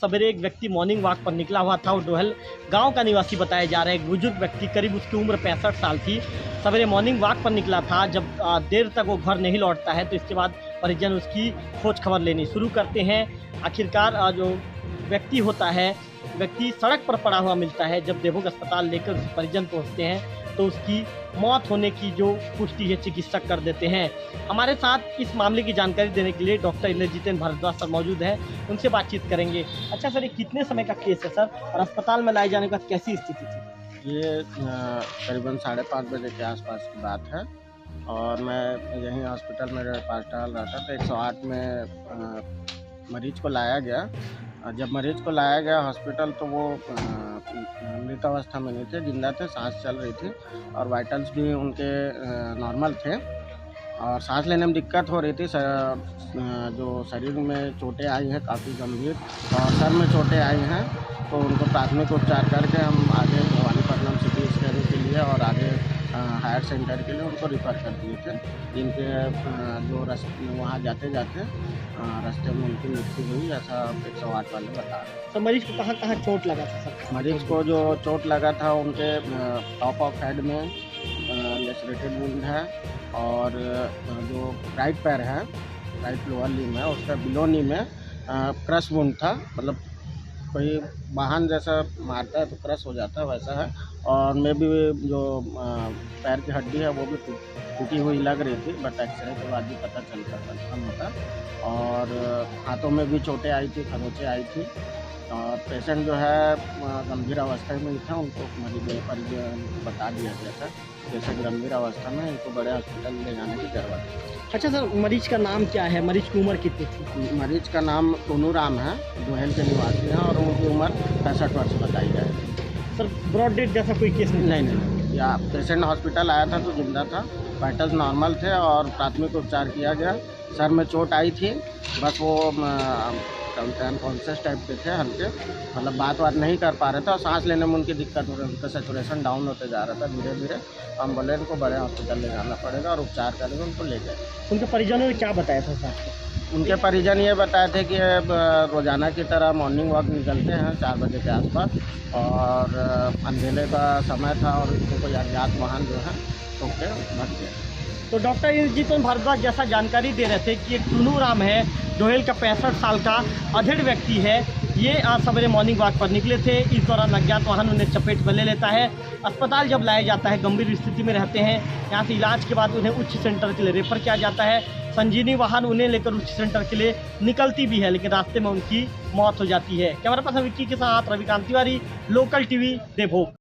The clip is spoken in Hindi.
सवेरे एक व्यक्ति मॉर्निंग वॉक पर निकला हुआ था और डोहल गांव का निवासी बताया जा रहा है। एक बुजुर्ग व्यक्ति, करीब उसकी उम्र 65 साल थी, सवेरे मॉर्निंग वॉक पर निकला था। जब देर तक वो घर नहीं लौटता है तो इसके बाद परिजन उसकी खोज खबर लेनी शुरू करते हैं। आखिरकार जो व्यक्ति होता है, व्यक्ति सड़क पर पड़ा हुआ मिलता है। जब देवभोग अस्पताल लेकर उसके परिजन पहुँचते हैं तो उसकी मौत होने की जो पुष्टि है चिकित्सक कर देते हैं। हमारे साथ इस मामले की जानकारी देने के लिए डॉक्टर इंद्रजीतन भारद्वाज सर मौजूद हैं, उनसे बातचीत करेंगे। अच्छा सर, ये कितने समय का केस है सर, और अस्पताल में लाए जाने का कैसी स्थिति थी? ये करीबन 5:30 बजे के आसपास की बात है और मैं यहीं हॉस्पिटल में पास टहल रहा था तो 108 में मरीज को लाया गया। जब मरीज को लाया गया हॉस्पिटल तो वो मृत अवस्था में नहीं थे, जिंदा थे, सांस चल रही थी और वाइटल्स भी उनके नॉर्मल थे और सांस लेने में दिक्कत हो रही थी। जो शरीर में चोटें आई हैं काफ़ी गंभीर और सर में चोटें आई हैं तो उनको प्राथमिक उपचार करके हम आगे भवानीपट्टनम सिटी स्कैन के लिए और आगे हायर सेंटर के लिए उनको रिफ़र कर दिए थे। जिनके जो वहाँ जाते जाते रास्ते में उनकी मृत्यु हुई, ऐसा 108 वाले बता रहे हैं। तो मरीज को कहाँ कहाँ चोट लगा था सर? मरीज को जो चोट लगा था उनके टॉप ऑफ हेड में लेसरेटेड वुंड है और जो राइट पैर है, राइट लोअर लिम है, उसका बिलो नी में क्रश वुंड था। मतलब कोई वाहन जैसा मारता है तो क्रश हो जाता है, वैसा है। और मे भी जो पैर की हड्डी है वो भी टूटी हुई लग रही थी, बट एक्सरे के बाद भी पता चलता कंफर्म होता। और हाथों में भी चोटें आई थी, खरोंचें आई थी और पेशेंट जो है गंभीर अवस्था में ही था। उनको मरीज पर बता दिया गया था पेशेंट गंभीर अवस्था में, इनको बड़े हॉस्पिटल ले जाने की जरूरत है। अच्छा सर, मरीज का नाम क्या है? मरीज की उम्र कितनी थी? मरीज का नाम टूनू राम है, डोहेल के निवासी हैं और उनकी उम्र 65 वर्ष बताई जाएगी। सर ब्रॉड डेथ जैसा कोई केस नहीं, या पेशेंट हॉस्पिटल आया था तो जिंदा था, वाइटल्स नॉर्मल थे और प्राथमिक उपचार किया गया। सर में चोट आई थी, बस वो अनकॉन्शियस टाइप के थे, हल्के, मतलब बात नहीं कर पा रहे थे और सांस लेने में उनकी दिक्कत हो रही थी। उनका सेचुरेशन डाउन होते जा रहा था धीरे धीरे। हम बोले इनको बड़े हॉस्पिटल ले जाना पड़ेगा और उपचार करेंगे, उनको ले गए। उनके परिजनों ने क्या बताया था सर? उनके परिजन ये बताए थे कि रोज़ाना की तरह मॉर्निंग वॉक निकलते हैं 4 बजे के आसपास और अंधेरे का समय था और इनको कोई अज्ञात वाहन जो है ठोक के भग गया। तो डॉक्टर इंद्रजीतन भारद्वाज जैसा जानकारी दे रहे थे कि एक टूनू राम है, डोहेल का 65 साल का अधेड़ व्यक्ति है। ये आज सवेरे मॉर्निंग वॉक पर निकले थे, इस दौरान अज्ञात वाहन उन्हें चपेट में ले लेता है। अस्पताल जब लाया जाता है गंभीर स्थिति में रहते हैं। यहाँ से इलाज के बाद उन्हें उच्च सेंटर के लिए रेफर किया जाता है। संजीवनी वाहन उन्हें लेकर उच्च सेंटर के लिए निकलती भी है, लेकिन रास्ते में उनकी मौत हो जाती है। कैमरा पर्सन विक्की के साथ रविकांत तिवारी, लोकल टीवी, देवभोग।